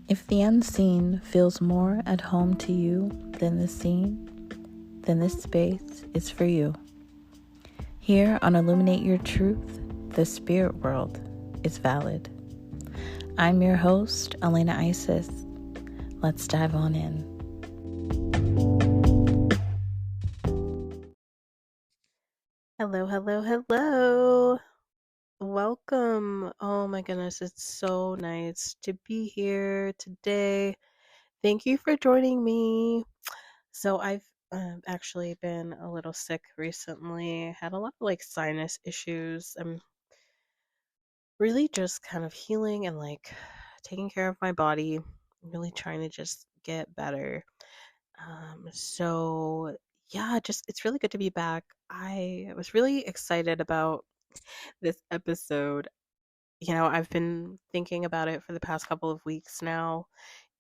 If the unseen feels more at home to you than the seen, then this space is for you. Here on Illuminate Your Truth, the spirit world is valid. I'm your host, Elena Isis. Let's dive on in. Hello. Welcome. Oh my goodness, it's so nice to be here today. Thank you for joining me. So I've actually been a little sick recently. Had a lot of sinus issues. I'm really just kind of healing and taking care of my body. Really trying to just get better. So yeah, just it's really good to be back. I was really excited about this episode. I've been thinking about it for the past couple of weeks now,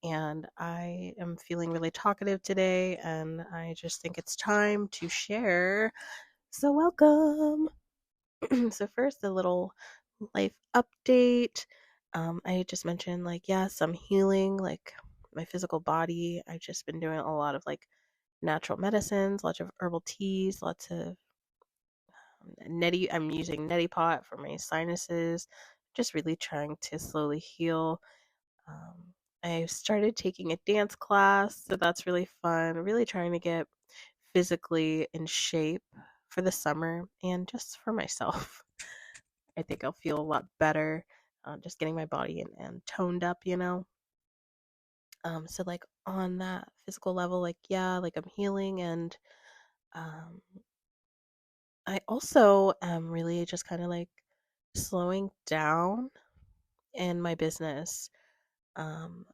and I am feeling really talkative today, and I just think it's time to share. So, welcome. So, first, a little life update. I just mentioned, yes, I'm healing, my physical body. I've just been doing a lot of natural medicines, lots of herbal teas, lots of neti. I'm using neti pot for my sinuses, just really trying to slowly heal. I started taking a dance class, so that's really fun. Really trying to get physically in shape for the summer and just for myself. I think I'll feel a lot better just getting my body and toned up. So on that physical level, yeah, I'm healing and um, I also am really just kind of slowing down in my business. I'm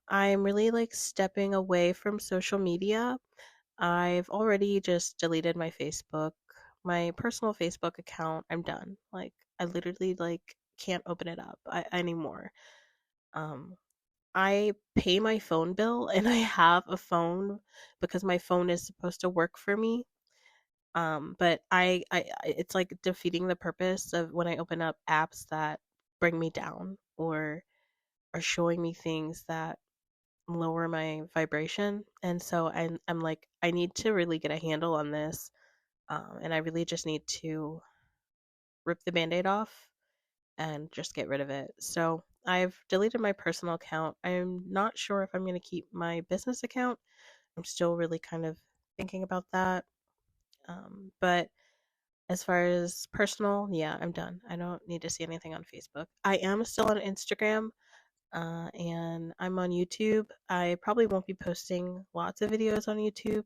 really stepping away from social media. I've already just deleted my personal Facebook account. I'm done. I literally can't open it up anymore. Um, I pay my phone bill and I have a phone because my phone is supposed to work for me. But it's like defeating the purpose of when I open up apps that bring me down or are showing me things that lower my vibration. And so I'm like, I need to really get a handle on this. And I really just need to rip the band aid off and just get rid of it. So I've deleted my personal account. I'm not sure if I'm going to keep my business account. I'm still really kind of thinking about that. But as far as personal, yeah, I'm done. I don't need to see anything on Facebook. I am still on Instagram. And I'm on YouTube. I probably won't be posting lots of videos on YouTube.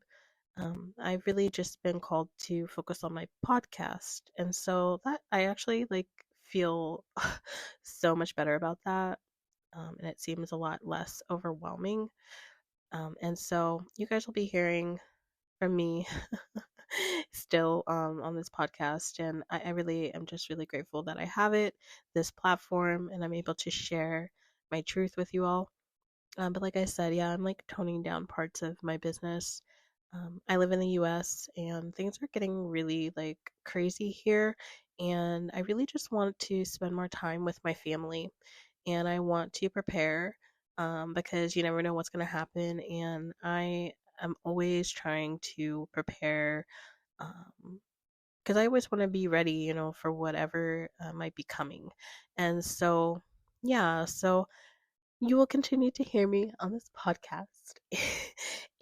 I've really just been called to focus on my podcast, and so that I actually feel so much better about that, and it seems a lot less overwhelming. And so you guys will be hearing from me still on this podcast, and I really am just really grateful that I have this platform, and I'm able to share my truth with you all. But like I said, yeah, I'm toning down parts of my business. I live in the US and things are getting really crazy here. And I really just want to spend more time with my family and I want to prepare because you never know what's going to happen. And I am always trying to prepare because I always want to be ready, for whatever might be coming. And so, yeah, so you will continue to hear me on this podcast.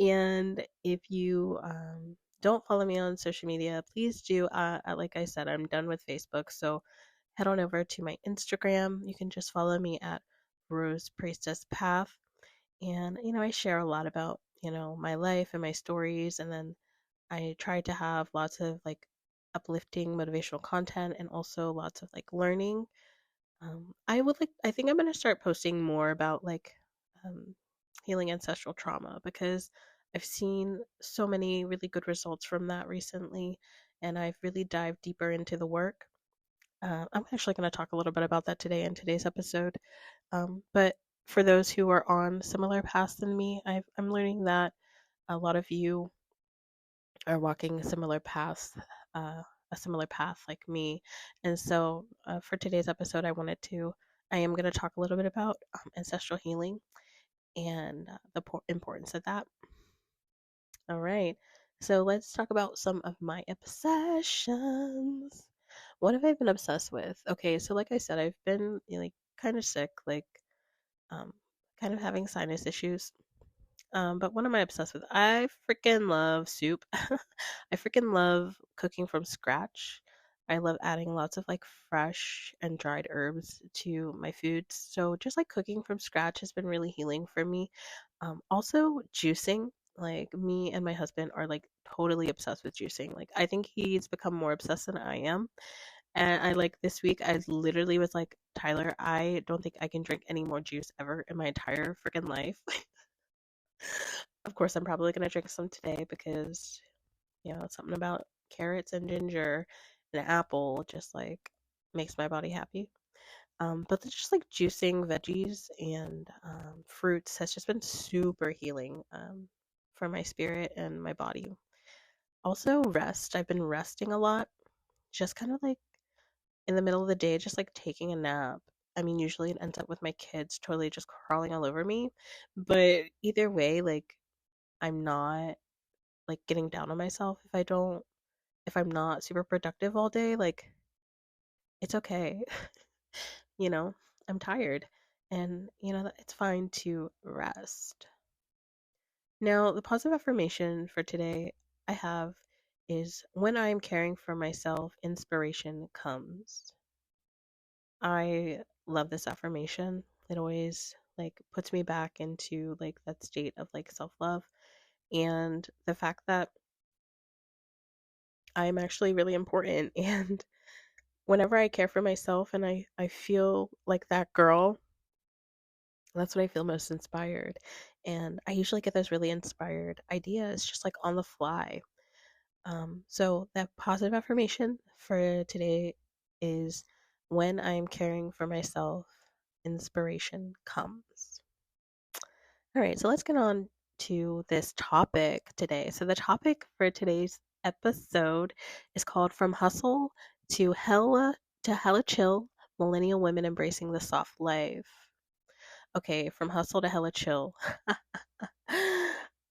And if you don't follow me on social media, please do. Like I said, I'm done with Facebook. So head on over to my Instagram. You can just follow me at Rose Priestess Path. And, I share a lot about, my life and my stories. And then I try to have lots of uplifting motivational content and also lots of learning. I think I'm gonna start posting more about um, healing ancestral trauma because I've seen so many really good results from that recently, and I've really dived deeper into the work. I'm actually going to talk a little bit about that today in today's episode. But for those who are on similar paths than me, I'm learning that a lot of you are walking uh, a similar path like me. And so for today's episode, I am going to talk a little bit about ancestral healing. and the importance of that. All right. So let's talk about some of my obsessions. What have I been obsessed with? Okay, so like I said, I've been like kind of sick, like um kind of having sinus issues. But what am I obsessed with? I freaking love soup. I freaking love cooking from scratch. I love adding lots of like fresh and dried herbs to my foods. So just like cooking from scratch has been really healing for me. Also juicing. Like me and my husband are like totally obsessed with juicing. Like I think he's become more obsessed than I am. And I like this week I literally was like, Tyler, I don't think I can drink any more juice ever in my entire freaking life. Of course, I'm probably gonna drink some today because, something about carrots and ginger and apple just like makes my body happy. But just like juicing veggies and fruits has just been super healing for my spirit and my body. Also, rest. I've been resting a lot, just kind of like in the middle of the day, just like taking a nap. I mean, usually it ends up with my kids totally just crawling all over me. But either way, like, I'm not like getting down on myself if I'm not super productive all day, like it's okay. you know, I'm tired and it's fine to rest. Now, the positive affirmation for today I have is when I am caring for myself, inspiration comes. I love this affirmation. It always like puts me back into like that state of like self-love and the fact that I'm actually really important and whenever I care for myself and I feel like that girl, that's when I feel most inspired. And I usually get those really inspired ideas just like on the fly. So that positive affirmation for today is when I'm caring for myself, inspiration comes. All right, so let's get on to this topic today. So the topic for today's episode is called From Hustle to Hella Chill, Millennial Women Embracing the Soft Life. Okay, from hustle to hella chill.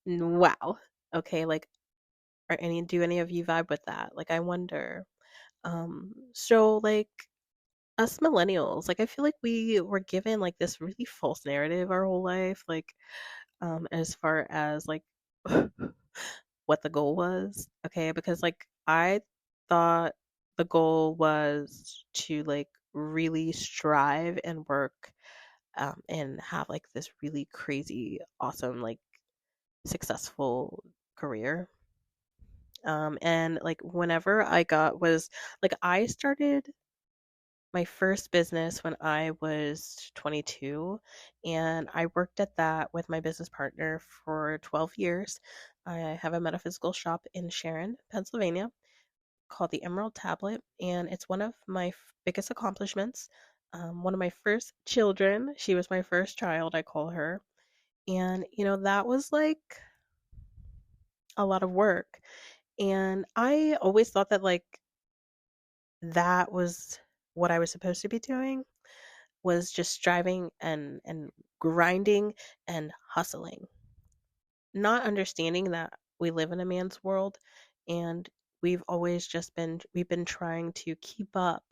Wow. Okay, like do any of you vibe with that? Like I wonder. So like us millennials, like I feel like we were given like this really false narrative our whole life, like as far as like what the goal was. Okay, because like I thought the goal was to like really strive and work and have like this really crazy, awesome, like successful career. And like whenever I got was like I started my first business when I was 22, and I worked at that with my business partner for 12 years. I have a metaphysical shop in Sharon, Pennsylvania, called the Emerald Tablet, and it's one of my biggest accomplishments. One of my first children, she was my first child, I call her. And, that was like a lot of work. And I always thought that, like, that was what I was supposed to be doing was just striving and grinding and hustling, not understanding that we live in a man's world and we've been trying to keep up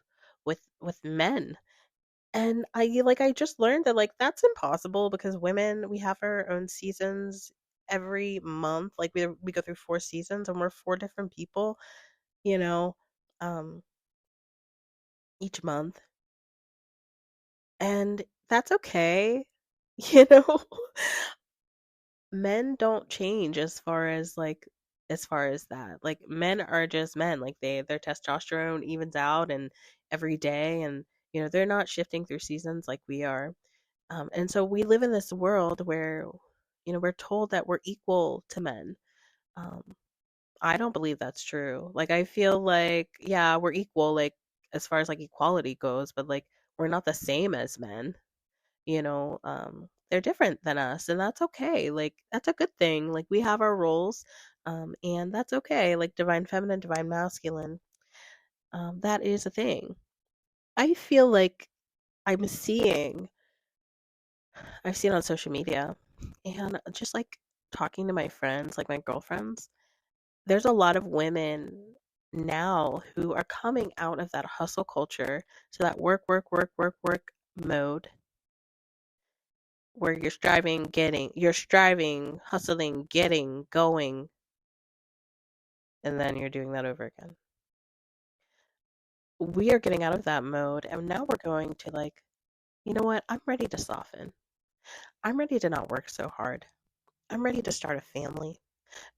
with men. And I just learned that like that's impossible because women we have our own seasons every month. Like we go through 4 seasons and we're 4 different people, you know, um each month. And that's okay. You know, men don't change as far as that. Like men are just men. Like their testosterone evens out and every day and they're not shifting through seasons like we are. And so we live in this world where, we're told that we're equal to men. Um, I don't believe that's true. Like, I feel like, yeah, we're equal, like, as far as like equality goes, but like, we're not the same as men, they're different than us, and that's okay. Like, that's a good thing. Like, we have our roles, and that's okay. Like, divine feminine, divine masculine, that is a thing. I feel like I'm seeing I've seen on social media. And just like talking to my friends, like my girlfriends, there's a lot of women now who are coming out of that hustle culture to that work, work, work, work, work mode where you're striving, hustling, getting, going, and then you're doing that over again. We are getting out of that mode, and now we're going to like, you know what? I'm ready to soften. I'm ready to not work so hard. I'm ready to start a family.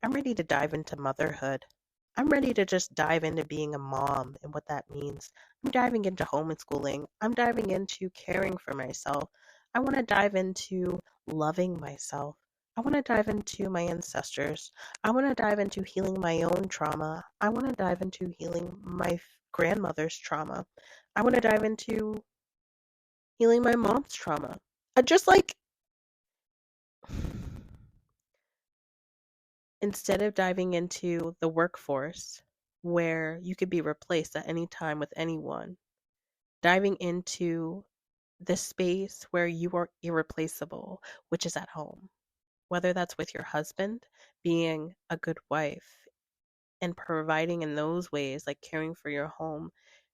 I'm ready to dive into motherhood. I'm ready to just dive into being a mom and what that means. I'm diving into homeschooling. I'm diving into caring for myself. I want to dive into loving myself. I want to dive into my ancestors. I want to dive into healing my own trauma. I want to dive into healing my grandmother's trauma. I want to dive into healing my mom's trauma. Just like instead of diving into the workforce where you could be replaced at any time with anyone, diving into the space where you are irreplaceable, which is at home, whether that's with your husband, being a good wife, and providing in those ways, like caring for your home,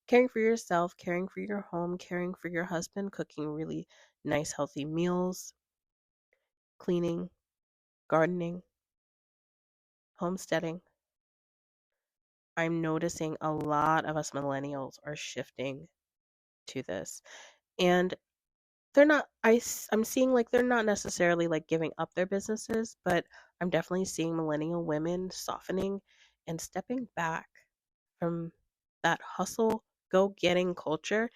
caring for yourself, caring for your home, caring for your husband, cooking really nice, healthy meals, cleaning, gardening, homesteading. I'm noticing a lot of us millennials are shifting to this. And they're not I'm seeing like they're not necessarily like giving up their businesses, but I'm definitely seeing millennial women softening and stepping back from that hustle go getting culture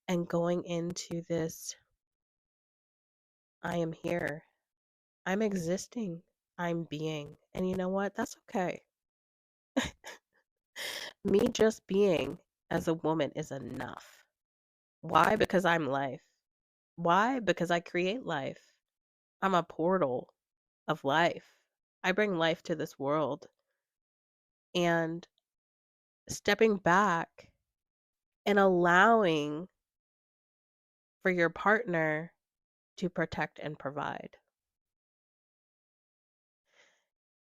and going into this I am here. I'm existing. I'm being. And you know what? That's okay. Me just being as a woman is enough. Why? Because I'm life. Why? Because I create life. I'm a portal of life. I bring life to this world. And stepping back and allowing for your partner to protect and provide.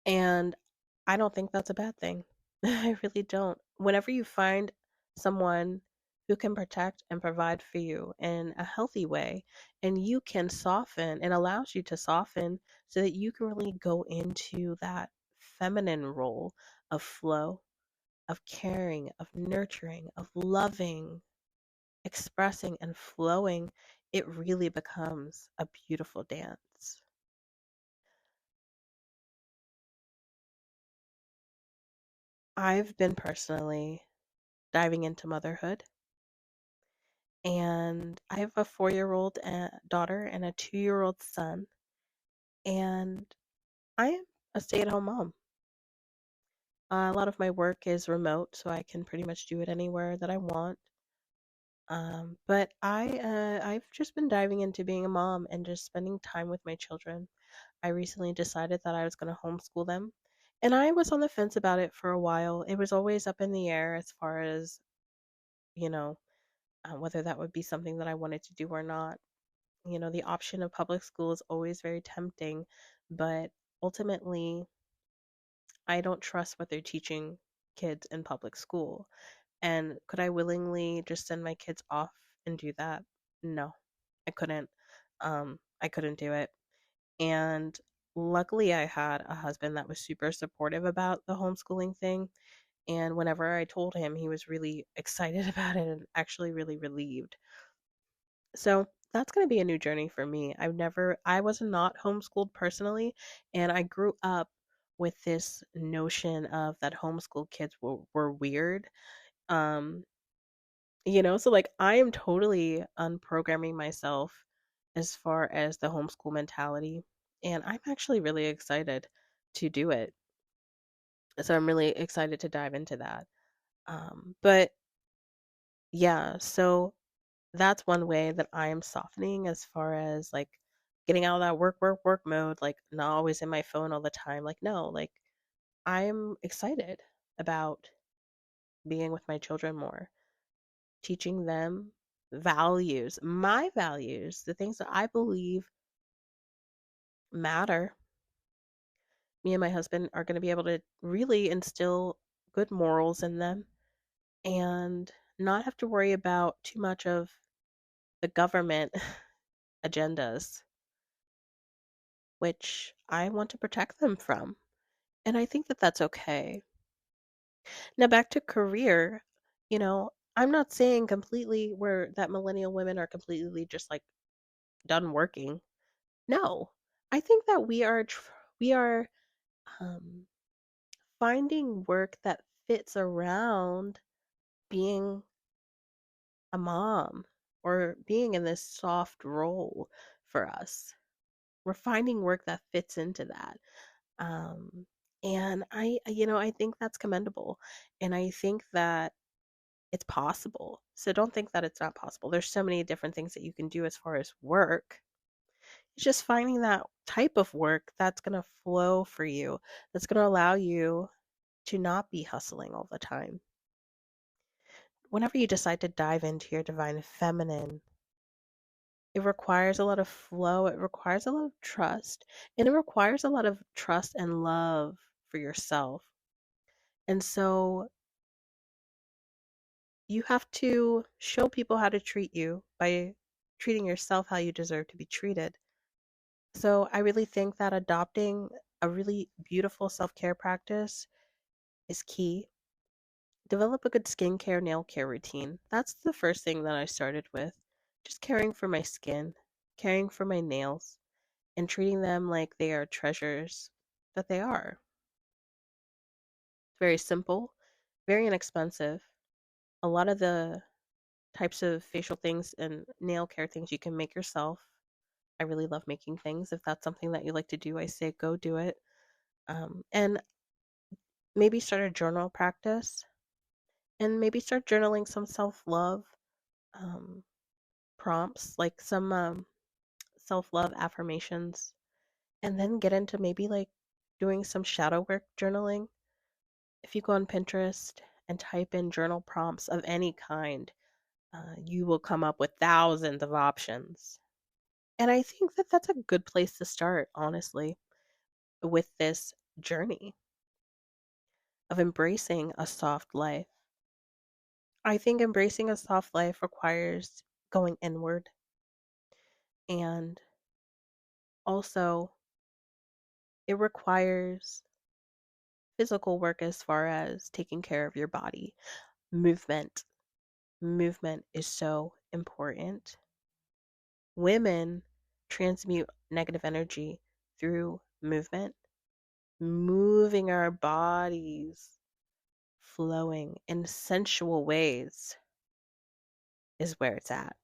And I don't think that's a bad thing. I really don't. Whenever you find someone who can protect and provide for you in a healthy way, and you can soften, and allows you to soften so that you can really go into that feminine role of flow, of caring, of nurturing, of loving, expressing, and flowing, it really becomes a beautiful dance. I've been personally diving into motherhood, and I have a 4-year-old daughter and a 2-year-old son, and I am a stay-at-home mom. A lot of my work is remote, so I can pretty much do it anywhere that I want. But I've just been diving into being a mom and just spending time with my children. I recently decided that I was going to homeschool them, and I was on the fence about it for a while. It was always up in the air as far as, you know, whether that would be something that I wanted to do or not. The option of public school is always very tempting, but ultimately, I don't trust what they're teaching kids in public school. And could I willingly just send my kids off and do that? No, I couldn't. I couldn't do it. And luckily, I had a husband that was super supportive about the homeschooling thing. And whenever I told him, he was really excited about it and actually really relieved. So that's going to be a new journey for me. I was not homeschooled personally, and I grew up with this notion of that homeschool kids were weird. Um, so like I am totally unprogramming myself as far as the homeschool mentality, and I'm actually really excited to do it. So I'm really excited to dive into that. But yeah, so that's one way that I am softening as far as like getting out of that work, work, work mode, like not always in my phone all the time. Like, no, like I'm excited about being with my children more, teaching them values, my values, the things that I believe matter. Me and my husband are going to be able to really instill good morals in them and not have to worry about too much of the government agendas, which I want to protect them from. And I think that that's okay. Now, back to career, I'm not saying completely where that millennial women are completely just like done working. No, I think that we are um, finding work that fits around being a mom or being in this soft role for us. We're finding work that fits into that. Um, and I think that's commendable. And I think that it's possible. So don't think that it's not possible. There's so many different things that you can do as far as work. It's just finding that type of work that's going to flow for you, that's going to allow you to not be hustling all the time. Whenever you decide to dive into your divine feminine, it requires a lot of flow, it requires a lot of trust, and it requires a lot of trust and love for yourself. And so you have to show people how to treat you by treating yourself how you deserve to be treated. So I really think that adopting a really beautiful self care practice is key. Develop a good skincare, nail care routine. That's the first thing that I started with. Just caring for my skin, caring for my nails, and treating them like they are treasures that they are. It's very simple, very inexpensive. A lot of the types of facial things and nail care things you can make yourself. I really love making things. If that's something that you like to do, I say go do it. And maybe start a journal practice and maybe start journaling some self love um, prompts, like some self love affirmations, and then get into maybe like doing some shadow work journaling. If you go on Pinterest and type in journal prompts of any kind, you will come up with thousands of options. And I think that that's a good place to start, honestly, with this journey of embracing a soft life. I think embracing a soft life requires going inward and also it requires physical work as far as taking care of your body. Movement. Movement is so important. Women transmute negative energy through movement. Moving our bodies, flowing in sensual ways is where it's at.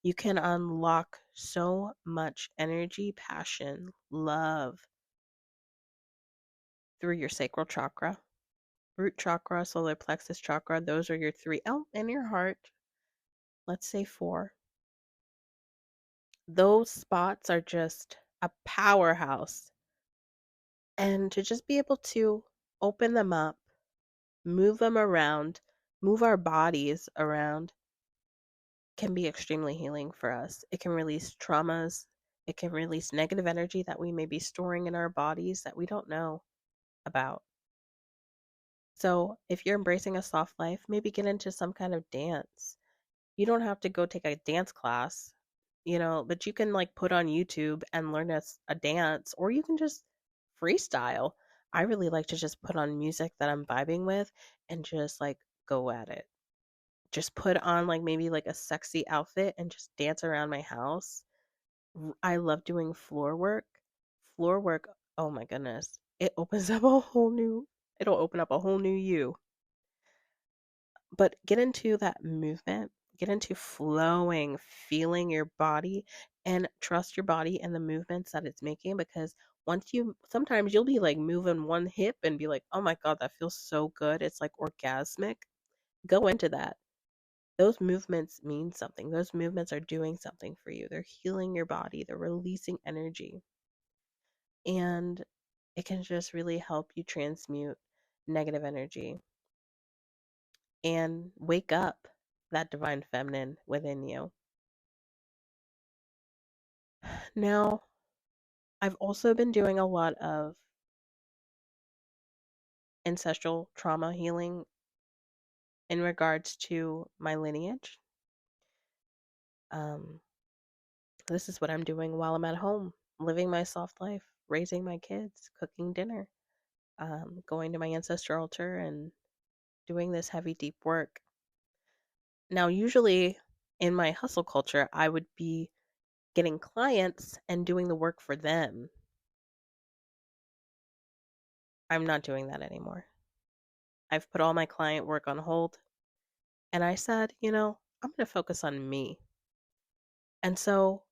You can unlock so much energy, passion, love through your sacral chakra, root chakra, solar plexus chakra. Those are your three. Oh, and your heart. Let's say four. Those spots are just a powerhouse. And to just be able to open them up, move them around, move our bodies around can be extremely healing for us. It can release traumas. It can release negative energy that we may be storing in our bodies that we don't know about. So, if you're embracing a soft life, maybe get into some kind of dance. You don't have to go take a dance class, but you can like put on YouTube and learn a dance, or you can just freestyle. I really like to just put on music that I'm vibing with and just like go at it. Just put on like maybe like a sexy outfit and just dance around my house. I love doing floor work. Floor work, oh my goodness. It'll open up a whole new you. But get into that movement, get into flowing, feeling your body, and trust your body and the movements that it's making because sometimes you'll be like moving one hip and be like, oh my God, that feels so good. It's like orgasmic. Go into that. Those movements mean something. Those movements are doing something for you. They're healing your body, they're releasing energy. And it can just really help you transmute negative energy and wake up that divine feminine within you. Now, I've also been doing a lot of ancestral trauma healing in regards to my lineage. Um, this is what I'm doing while I'm at home, living my soft life, raising my kids, cooking dinner, going to my ancestor altar and doing this heavy, deep work. Now, usually in my hustle culture, I would be getting clients and doing the work for them. I'm not doing that anymore. I've put all my client work on hold and I said, I'm going to focus on me. And so,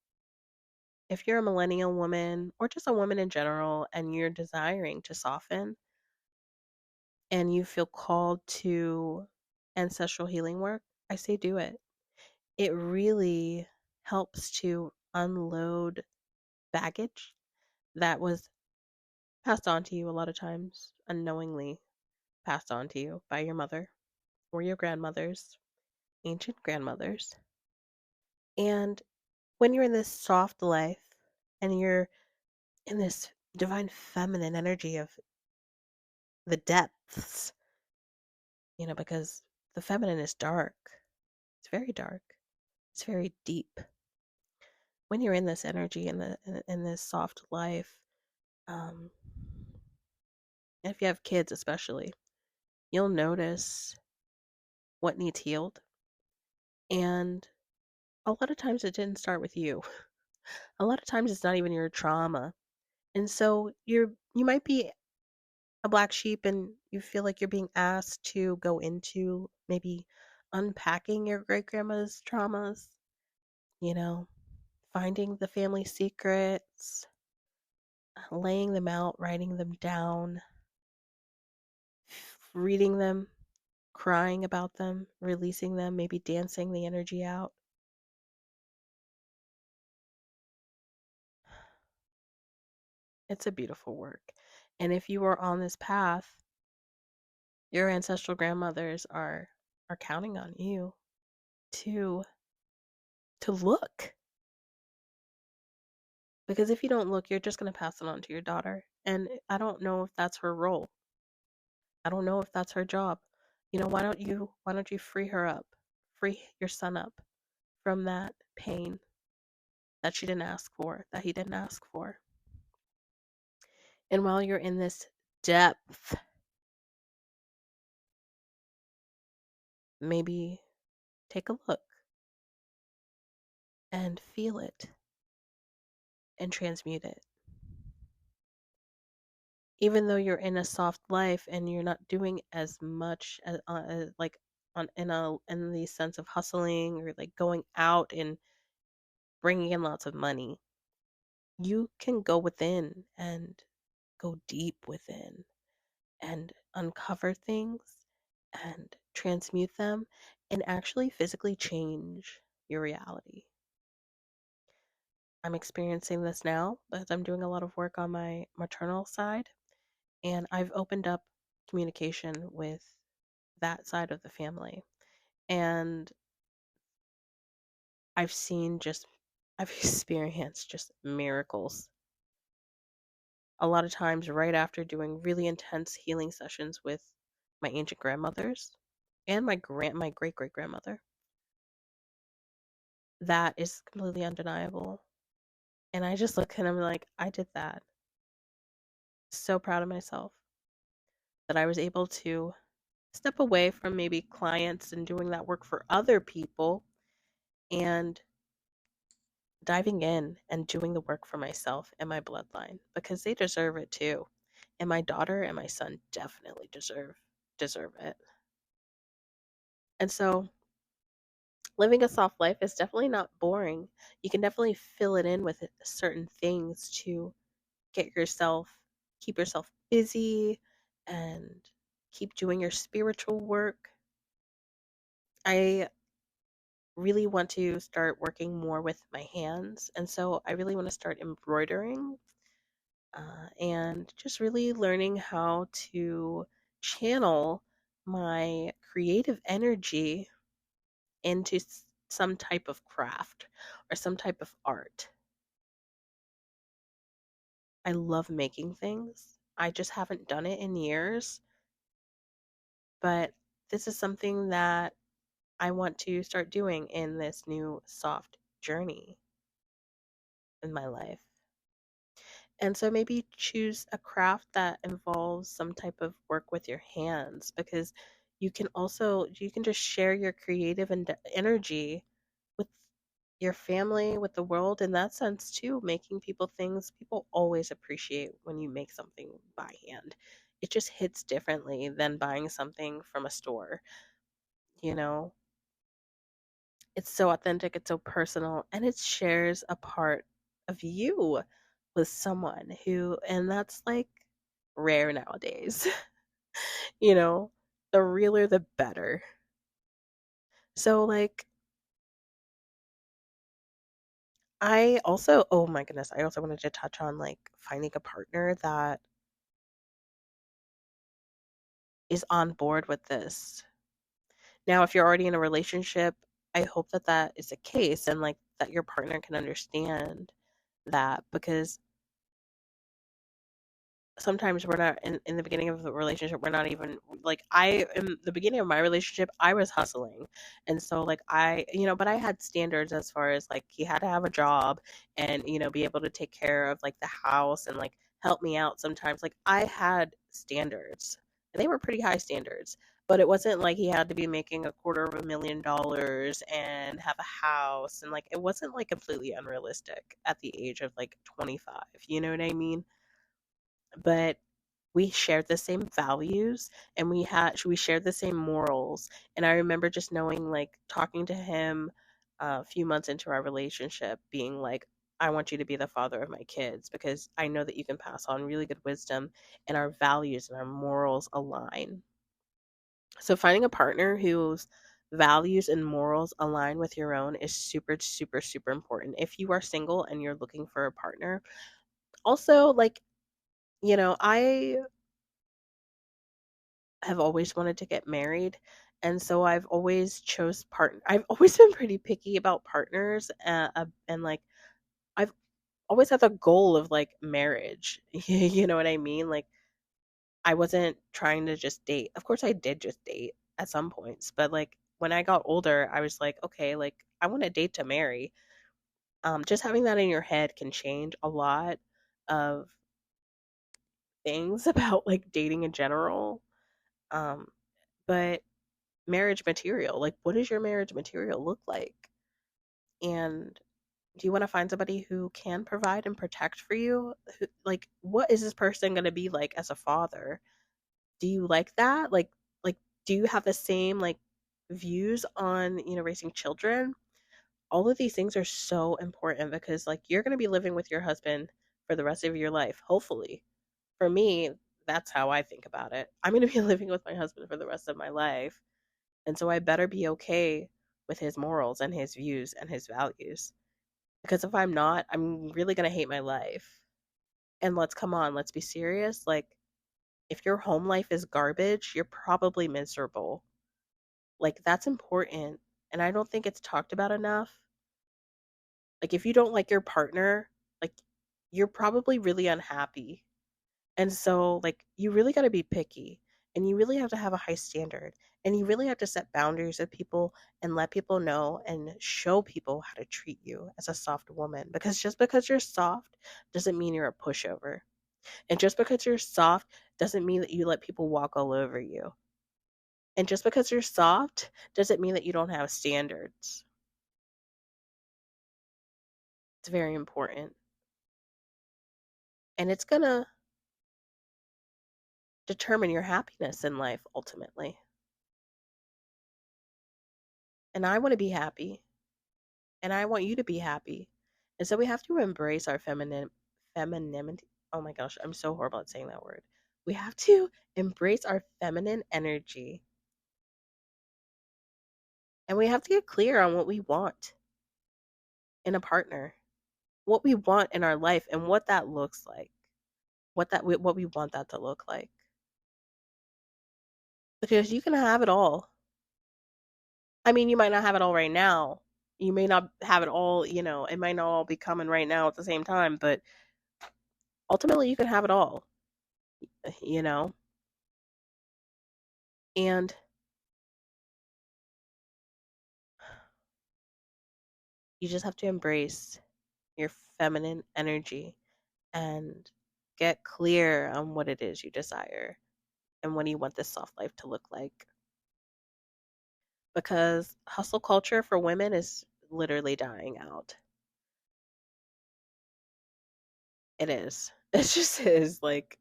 if you're a millennial woman or just a woman in general and you're desiring to soften and you feel called to ancestral healing work, I say do it. It really helps to unload baggage that was passed on to you a lot of times, unknowingly passed on to you by your mother or your grandmothers, ancient grandmothers. And when you're in this soft life and you're in this divine feminine energy of the depths, because the feminine is dark. It's very dark. It's very deep. When you're in this energy in this soft life, um, and if you have kids especially, you'll notice what needs healed. And a lot of times it didn't start with you. A lot of times it's not even your trauma. And so you might be a black sheep and you feel like you're being asked to go into maybe unpacking your great grandma's traumas, you know, finding the family secrets, laying them out, writing them down, reading them, crying about them, releasing them, maybe dancing the energy out. It's a beautiful work. And if you are on this path, your ancestral grandmothers are counting on you to look. Because if you don't look, you're just going to pass it on to your daughter. And I don't know if that's her role. I don't know if that's her job. Why don't you free her up? Free your son up from that pain that she didn't ask for, that he didn't ask for. And while you're in this depth, maybe take a look and feel it and transmute it. Even though you're in a soft life and you're not doing as much as like in the sense of hustling or like going out and bringing in lots of money, you can go within and go deep within and uncover things and transmute them and actually physically change your reality. I'm experiencing this now because I'm doing a lot of work on my maternal side, and I've opened up communication with that side of the family. And I've seen just, I've experienced just miracles. A lot of times, right after doing really intense healing sessions with my ancient grandmothers and my great great grandmother, that is completely undeniable. And I just look at him like, I did that. So proud of myself that I was able to step away from maybe clients and doing that work for other people and diving in and doing the work for myself and my bloodline because they deserve it too. And my daughter and my son definitely deserve it. And so living a soft life is definitely not boring. You can definitely fill it in with certain things to get yourself keep yourself busy and keep doing your spiritual work. I really want to start working more with my hands, and so I really want to start embroidering and just really learning how to channel my creative energy into some type of craft or some type of art. I love making things. I just haven't done it in years, but this is something that I want to start doing in this new soft journey in my life. And so maybe choose a craft that involves some type of work with your hands, because you can just share your creative and energy with your family, with the world in that sense too, making people things. People always appreciate when you make something by hand. It just hits differently than buying something from a store, you know? It's so authentic, it's so personal, and it shares a part of you with someone who, and that's like rare nowadays. you know, the realer the better. So like oh my goodness, I also wanted to touch on like finding a partner that is on board with this. Now, if you're already in a relationship, I hope that that is the case, and like that your partner can understand that, because sometimes we're not in the beginning of the relationship, we're not even like, I in the beginning of my relationship I was hustling, and so like but I had standards as far as like he had to have a job and be able to take care of like the house and like help me out sometimes. Like I had standards, and they were pretty high standards, but it wasn't like he had to be making $250,000 and have a house, and like it wasn't like completely unrealistic at the age of like 25, you know what I mean? But we shared the same values, and we shared the same morals. And I remember just knowing, like, talking to him a few months into our relationship, being like, I want you to be the father of my kids because I know that you can pass on really good wisdom, and our values and our morals align. So finding a partner whose values and morals align with your own is super super super important if you are single and you're looking for a partner. Also, like, I have always wanted to get married, and so I've always been pretty picky about partners, and like I've always had the goal of like marriage. You know what I mean? Like I wasn't trying to just date. Of course I did just date at some points, but like when I got older I was like, okay, like I want to date to marry. Just having that in your head can change a lot of things about like dating in general. um but marriage material. Like, what does your marriage material look like? And do you want to find somebody who can provide and protect for you? Like, what is this person going to be like as a father? Do you like that? Like, do you have the same like views on raising children? All of these things are so important because like you're going to be living with your husband for the rest of your life, hopefully. For me, that's how I think about it. I'm going to be living with my husband for the rest of my life. And so I better be okay with his morals and his views and his values. Because if I'm not, I'm really going to hate my life. And let's be serious. Like, if your home life is garbage, you're probably miserable. Like, that's important. And I don't think it's talked about enough. Like, if you don't like your partner, like, you're probably really unhappy. And so, like, you really got to be picky, and you really have to have a high standard, and you really have to set boundaries with people and let people know and show people how to treat you as a soft woman. Because just because you're soft doesn't mean you're a pushover. And just because you're soft doesn't mean that you let people walk all over you. And just because you're soft doesn't mean that you don't have standards. It's very important. And it's going to determine your happiness in life ultimately. And I want to be happy. And I want you to be happy. And so we have to embrace our femininity. Oh my gosh, I'm so horrible at saying that word. We have to embrace our feminine energy, and we have to get clear on what we want in a partner, what we want in our life, and what that looks like. What we want that to look like. Because you can have it all. I mean, you might not have it all right now. You may not have it all, it might not all be coming right now at the same time, but ultimately you can have it all, you know? And you just have to embrace your feminine energy and get clear on what it is you desire and what you want this soft life to look like. Because hustle culture for women is literally dying out. It is. It just is. Like,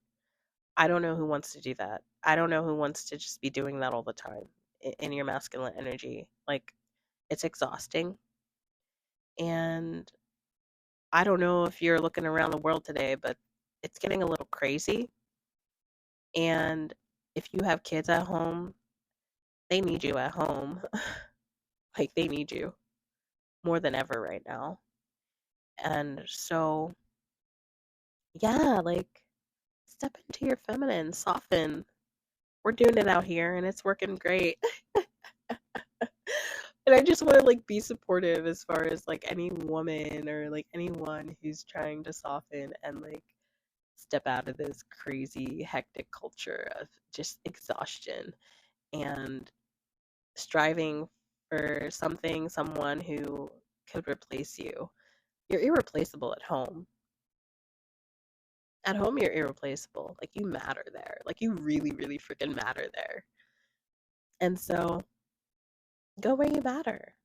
I don't know who wants to do that. I don't know who wants to just be doing that all the time in your masculine energy. Like, it's exhausting. And I don't know if you're looking around the world today, but it's getting a little crazy. And if you have kids at home, they need you at home. Like, they need you more than ever right now. And so, yeah, like, step into your feminine, soften. We're doing it out here and it's working great. And I just want to like be supportive as far as like any woman or like anyone who's trying to soften and like step out of this crazy hectic culture of just exhaustion and striving for something, someone who could replace you. You're irreplaceable at home. At home, you're irreplaceable. Like, you matter there. Like, you really, really freaking matter there. And so, go where you matter.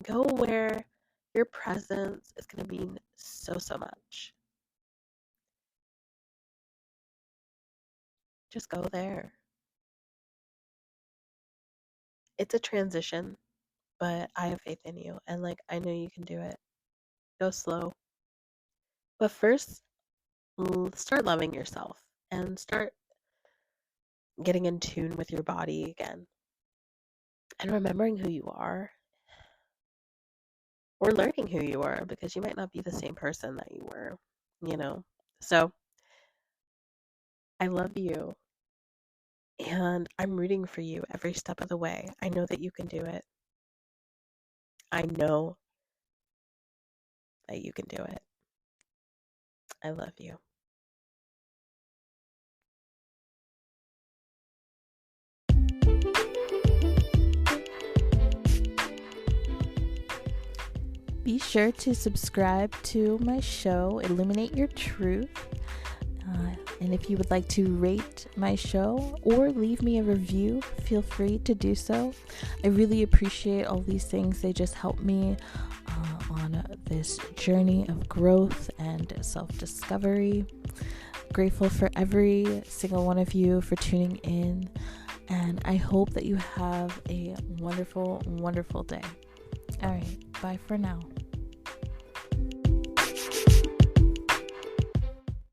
Go where your presence is going to mean so, so much. Just go there. It's a transition, but I have faith in you. And, like, I know you can do it. Go slow. But first, start loving yourself and start getting in tune with your body again and remembering who you are or learning who you are because you might not be the same person that you were, you know? So I love you and I'm rooting for you every step of the way. I know that you can do it. I know that you can do it. I love you. Be sure to subscribe to my show, Illuminate Your Truth. And if you would like to rate my show or leave me a review, feel free to do so. I really appreciate all these things. They just help me on this journey of growth and self-discovery. Grateful for every single one of you for tuning in. And I hope that you have a wonderful, wonderful day. All right, bye for now.